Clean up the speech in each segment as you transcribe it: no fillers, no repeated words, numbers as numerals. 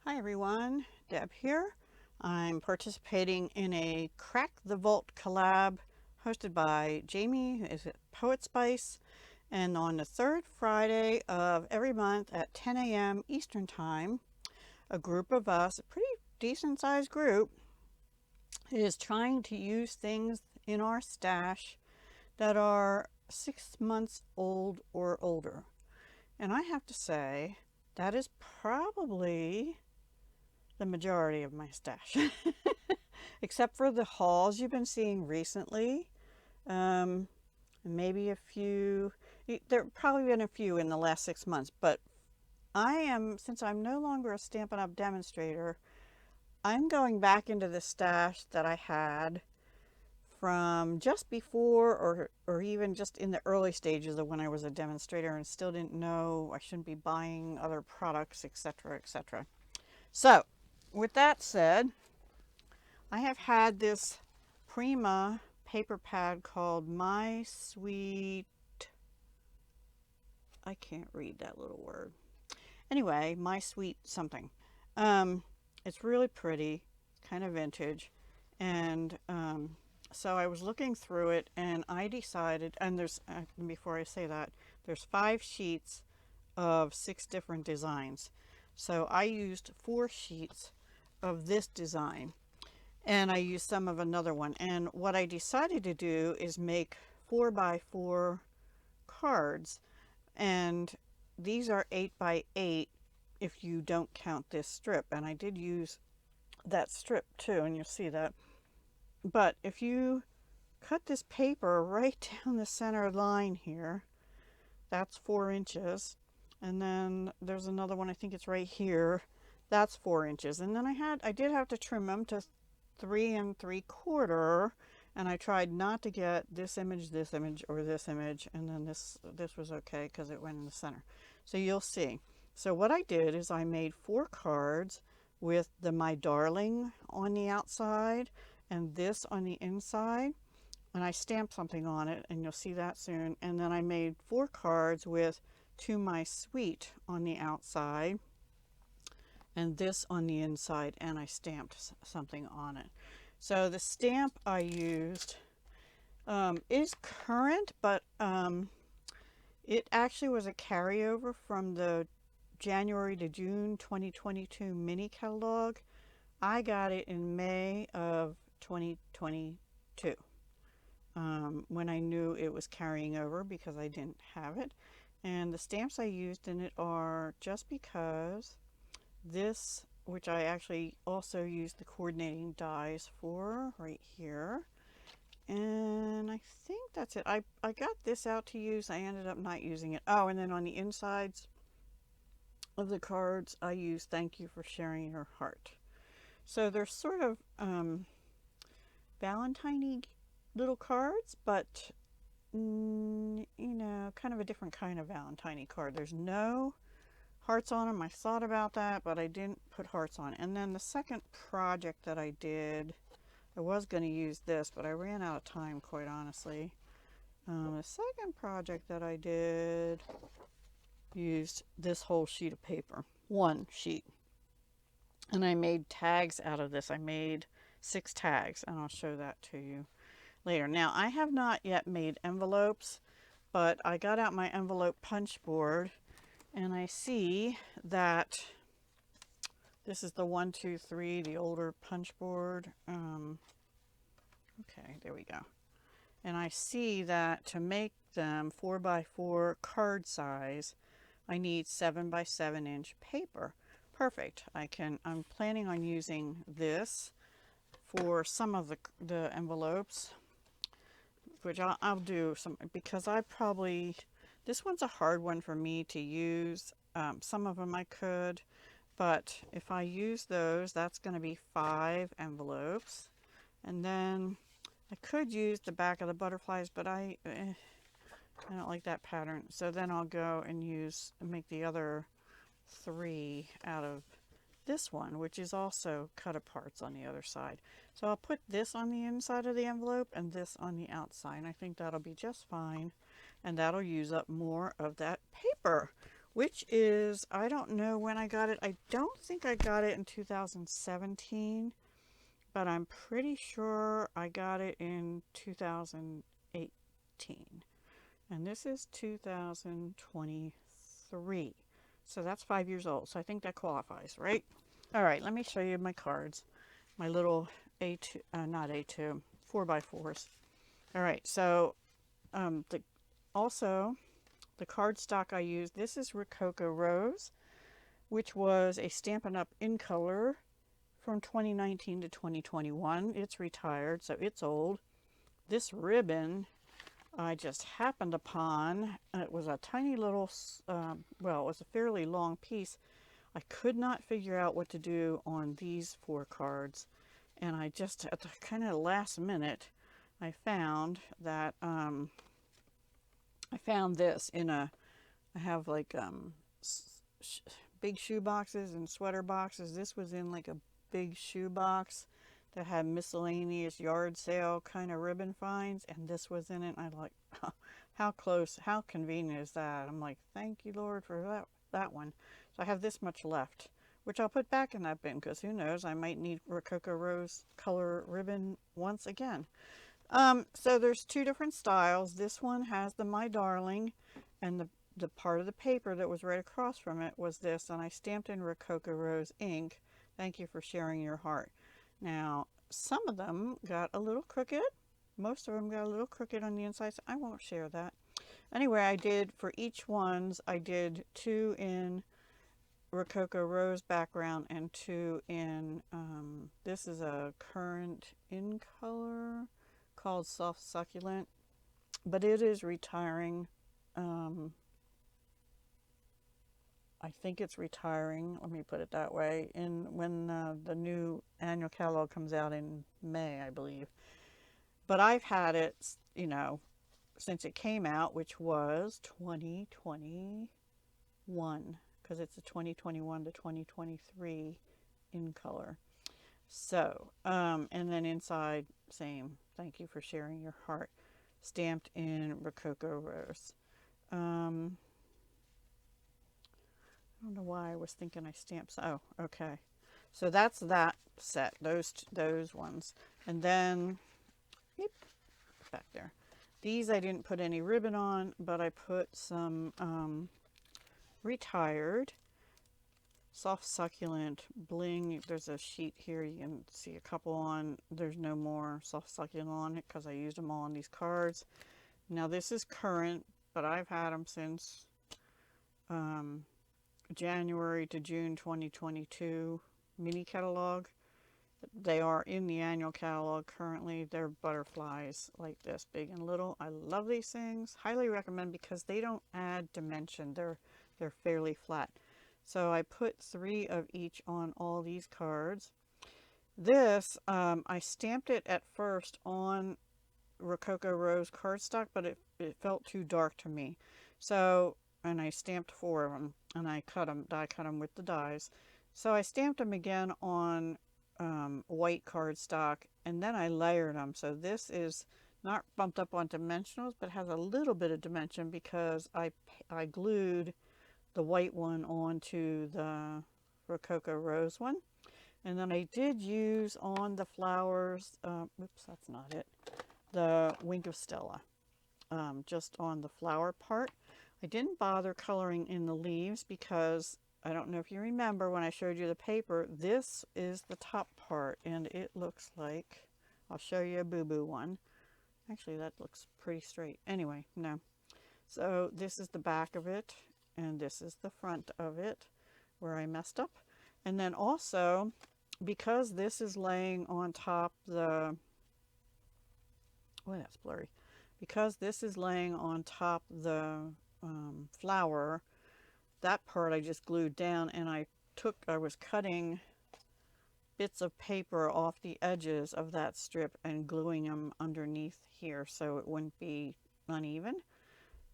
Hi everyone, Deb here. I'm participating in a Crack the Vault collab hosted by Jamie, who is at Poetspice, and on the third Friday of every month at 10 a.m. Eastern Time, a group of us, a pretty decent sized group, is trying to use things in our stash that are 6 months old or older. And I have to say, that is probably the majority of my stash, except for the hauls you've been seeing recently. Maybe a few, there have probably been a few in the last 6 months, but since I'm no longer a Stampin' Up! Demonstrator, I'm going back into the stash that I had from just before or even just in the early stages of when I was a demonstrator and still didn't know I shouldn't be buying other products, etc., etc. So, with that said, I have had this Prima paper pad called My Sweet, I can't read that little word. Anyway, My Sweet something. It's really pretty, kind of vintage. And so I was looking through it and I decided, and before I say that, there's 5 sheets of 6 different designs. So I used 4 sheets of this design and I used some of another one. And what I decided to do is make 4x4 cards, and these are 8x8 if you don't count this strip. And I did use that strip too, and you'll see that. But if you cut this paper right down the center line here, that's 4 inches. And then there's another one, I think it's right here, that's 4 inches. And then I did have to trim them to 3 3/4, and I tried not to get this image, or this image, and then this was okay because it went in the center. So you'll see. So what I did is I made 4 cards with the My Darling on the outside and this on the inside, and I stamped something on it, and you'll see that soon. And then I made 4 cards with To My Sweet on the outside and this on the inside, and I stamped something on it. So the stamp I used is current, but it actually was a carryover from the January to June 2022 mini catalog. I got it in May of 2022 when I knew it was carrying over because I didn't have it. And the stamps I used in it are Just Because, this, which I actually also used the coordinating dies for right here, and I think that's it. I got this out to use. I ended up not using it. Oh, and then on the insides of the cards I used Thank You for Sharing Your Heart. So they're sort of Valentine-y little cards, but you know, kind of a different kind of Valentine-y card. There's no hearts on them. I thought about that, but I didn't put hearts on. And then the second project that I did, I was going to use this, but I ran out of time, quite honestly. The second project that I did used this whole sheet of paper, 1 sheet. And I made tags out of this. I made 6 tags, and I'll show that to you later. Now, I have not yet made envelopes, but I got out my envelope punch board, and I see that this is the 1, 2, 3, the older punch board. Okay, there we go. And I see that to make them 4x4 card size, I need 7x7 inch paper. Perfect. I'm planning on using this for some of the envelopes, which I'll do some, because this one's a hard one for me to use. Some of them I could, but if I use those, that's going to be 5 envelopes. And then I could use the back of the butterflies, but I don't like that pattern. So then I'll go and make the other 3 out of this one, which is also cut aparts on the other side. So I'll put this on the inside of the envelope and this on the outside. And I think that'll be just fine. And that'll use up more of that paper, which is, I don't know when I got it. I don't think I got it in 2017, but I'm pretty sure I got it in 2018. And this is 2023. So that's 5 years old. So I think that qualifies, right? All right, let me show you my cards. My little A2, not A2, 4x4s. All right, so also the cardstock I used, this is Rococo Rose, which was a Stampin' Up! In color from 2019 to 2021. It's retired, so it's old. This ribbon I just happened upon. It was a tiny little, well, it was a fairly long piece. I could not figure out what to do on these 4 cards. And I just, at the kind of last minute, I found that, I found this in a, I have like big shoe boxes and sweater boxes. This was in like a big shoe box that had miscellaneous yard sale kind of ribbon finds, and this was in it. I like, how close, how convenient is that? I'm like, thank you, Lord, for that one. So I have this much left, which I'll put back in that bin because who knows, I might need Rococo Rose color ribbon once again. So there's 2 different styles. This one has the My Darling, and the part of the paper that was right across from it was this, and I stamped in Rococo Rose ink. Thank you for sharing your heart. Now, some of them got a little crooked. Most of them got a little crooked on the inside, so I won't share that. Anyway, I did, for each ones, I did 2 in Rococo Rose background and 2 in, this is a current in color called Soft Succulent, but it is retiring. I think it's retiring, let me put it that way, when the new annual catalog comes out in May, I believe. But I've had it, you know, since it came out, which was 2021, because it's a 2021 to 2023 in color. So, and then inside, same, thank you for sharing your heart, stamped in Rococo Rose. I don't know why I was thinking I stamped. Oh, okay. So that's that set, those ones. And then, yep, back there. These I didn't put any ribbon on, but I put some retired Soft Succulent bling. There's a sheet here, you can see a couple on. There's no more Soft Succulent on it because I used them all on these cards. Now this is current, but I've had them since January to June 2022 mini catalog. They are in the annual catalog currently. They're butterflies like this, big and little. I love these things. Highly recommend because they don't add dimension. They're fairly flat. So I put 3 of each on all these cards. This, I stamped it at first on Rococo Rose cardstock, but it felt too dark to me. So, and I stamped 4 of them, and I die cut them with the dies. So I stamped them again on white cardstock, and then I layered them. So this is not bumped up on dimensionals, but has a little bit of dimension because I glued the white one onto the Rococo Rose one. And then I did use on the flowers, oops, that's not it, the Wink of Stella, just on the flower part. I didn't bother coloring in the leaves because I don't know if you remember when I showed you the paper, this is the top part and it looks like, I'll show you a boo-boo one. Actually, that looks pretty straight. Anyway, no. So this is the back of it and this is the front of it where I messed up. And then also, because this is laying on top the, oh, that's blurry. Because this is laying on top the flower, that part I just glued down, and I was cutting bits of paper off the edges of that strip and gluing them underneath here so it wouldn't be uneven.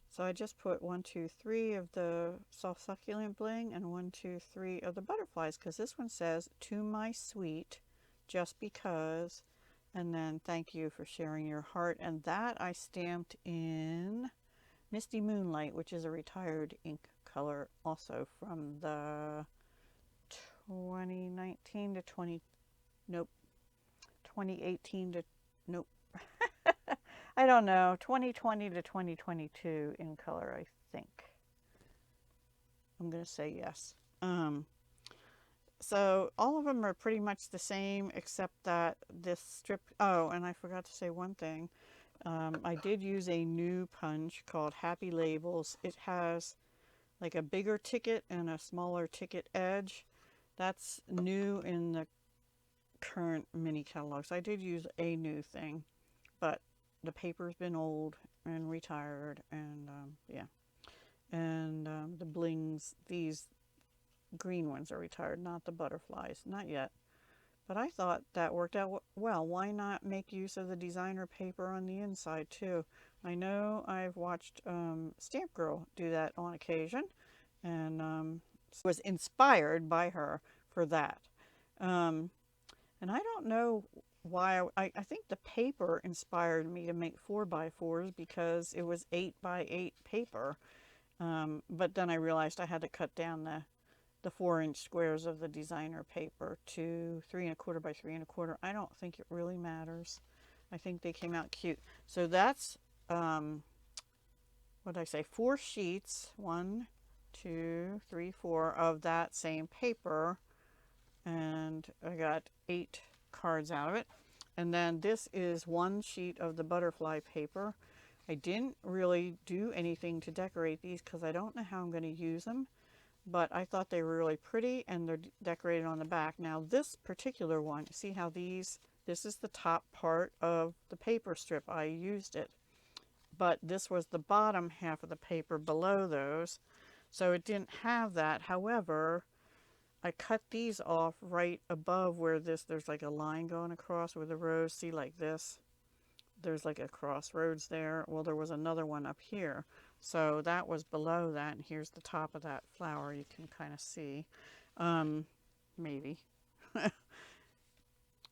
So I just put 1, 2, 3 of the Soft Succulent bling and 1, 2, 3 of the butterflies, because this one says, "To my sweet, just because," and then "Thank you for sharing your heart," and that I stamped in Misty Moonlight, which is a retired ink color also from the 2019 to 20, nope, 2018 to, nope. I don't know, 2020 to 2022 in color, I think. I'm going to say yes. So all of them are pretty much the same, except that this strip, oh, and I forgot to say one thing. I did use a new punch called Happy Labels. It has like a bigger ticket and a smaller ticket edge. That's new in the current mini catalogs. I did use a new thing, but the paper's been old and retired, and yeah. And the blings, these green ones are retired, not the butterflies, not yet. But I thought that worked out well. Why not make use of the designer paper on the inside too? I know I've watched Stamp Girl do that on occasion, and was inspired by her for that. And I don't know why. I think the paper inspired me to make 4x4s because it was 8x8 paper. But then I realized I had to cut down the 4-inch squares of the designer paper to 3 1/4 by 3 1/4. I don't think it really matters. I think they came out cute. So that's, what did I say, 4 sheets, 1, 2, 3, 4 of that same paper. And I got 8 cards out of it. And then this is 1 sheet of the butterfly paper. I didn't really do anything to decorate these because I don't know how I'm going to use them. But I thought they were really pretty, and they're decorated on the back. Now this particular one, see how this is the top part of the paper strip. I used it. But this was the bottom half of the paper below those. So it didn't have that. However, I cut these off right above where there's like a line going across with the rows. See, like this? There's like a crossroads there. Well, there was another one up here. So that was below that, and here's the top of that flower. You can kind of see, maybe,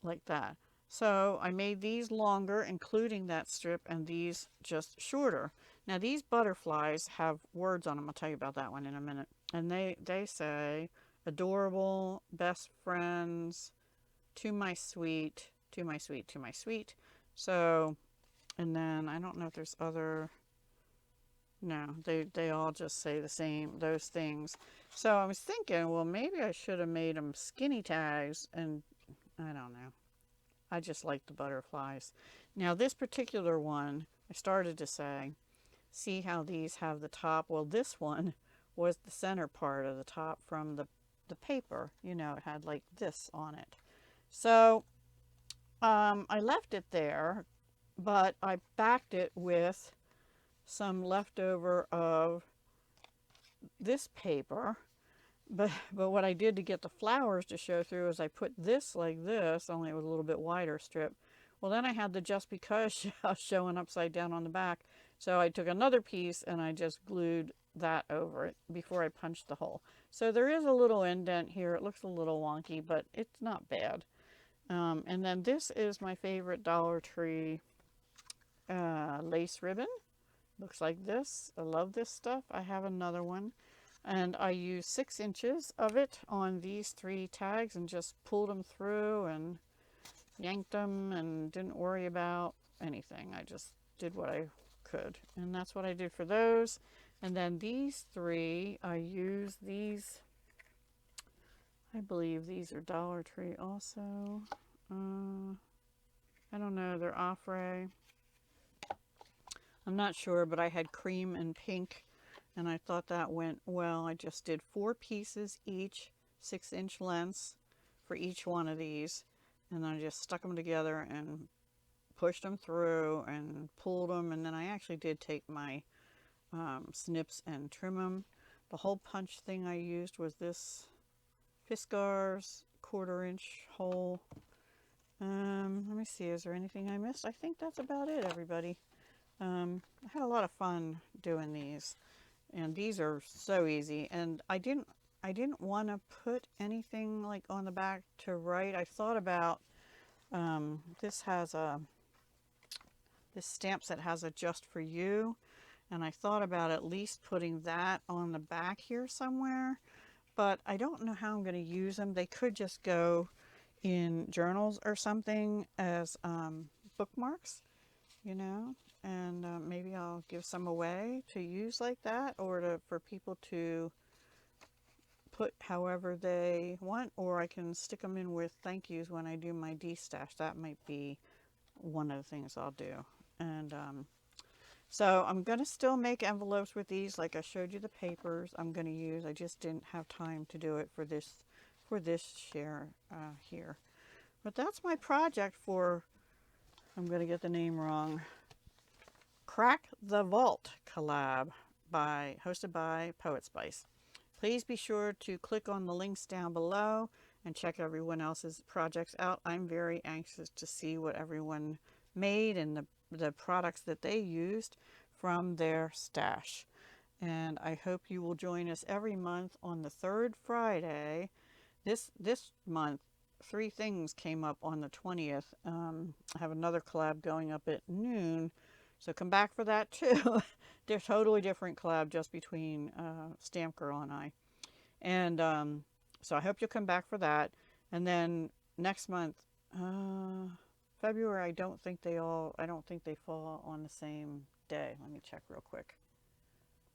like that. So I made these longer, including that strip, and these just shorter. Now these butterflies have words on them. I'll tell you about that one in a minute. And they say, adorable, best friends, to my sweet, to my sweet, to my sweet. So, and then I don't know if there's other, no, they all just say the same, those things. So I was thinking, well, maybe I should have made them skinny tags, and I don't know. I just like the butterflies. Now this particular one, I started to say, see how these have the top? Well, this one was the center part of the top from the paper. You know, it had like this on it. So I left it there, but I backed it with some leftover of this paper. But what I did to get the flowers to show through is I put this like this, only it was a little bit wider strip. Well, then I had the just because showing upside down on the back. So I took another piece and I just glued that over it before I punched the hole. So there is a little indent here. It looks a little wonky, but it's not bad. And then this is my favorite Dollar Tree lace ribbon. Looks like this. I love this stuff. I have another one. And I used 6 inches of it on these 3 tags and just pulled them through and yanked them and didn't worry about anything. I just did what I could. And that's what I did for those. And then these 3, I used these, I believe these are Dollar Tree also. I don't know, they're Offray. I'm not sure, but I had cream and pink, and I thought that went well. I just did 4 pieces each, 6-inch lengths for each one of these, and I just stuck them together and pushed them through and pulled them, and then I actually did take my snips and trim them. The hole punch thing I used was this Fiskars 1/4-inch hole. Let me see, is there anything I missed? I think that's about it, everybody. I had a lot of fun doing these, and these are so easy. And I didn't want to put anything like on the back to write. I thought about this has a this stamp set has a just for you, And I thought about at least putting that on the back here somewhere, but I don't know how I'm going to use them. They could just go in journals or something as bookmarks, you know, and maybe I'll give some away to use like that, or for people to put however they want, or I can stick them in with thank yous when I do my de-stash. That might be one of the things I'll do. And so I'm going to still make envelopes with these, like I showed you the papers I'm going to use. I just didn't have time to do it for this share here. But that's my project for, I'm going to get the name wrong, Crack the Vault collab hosted by Poetspice. Please be sure to click on the links down below and check everyone else's projects out. I'm very anxious to see what everyone made and the products that they used from their stash. And I hope you will join us every month on the third Friday. This month, 3 things came up on the 20th. I have another collab going up at noon, so come back for that too. They're totally different collab just between Stamp Girl and I. And so I hope you'll come back for that. And then next month, February, I don't think they fall on the same day. Let me check real quick.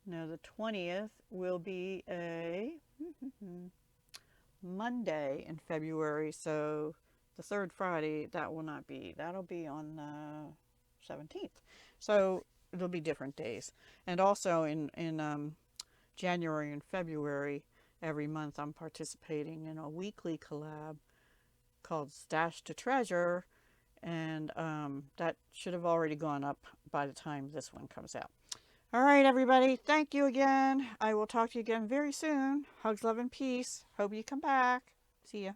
No, the 20th will be a Monday in February, so the third Friday, that will not be. That'll be on the 17th. So it'll be different days. And also in January and February, every month I'm participating in a weekly collab called Stash to Treasure, and that should have already gone up by the time this one comes out. All right, everybody, thank you again. I will talk to you again very soon. Hugs, love, and peace. Hope you come back. See ya.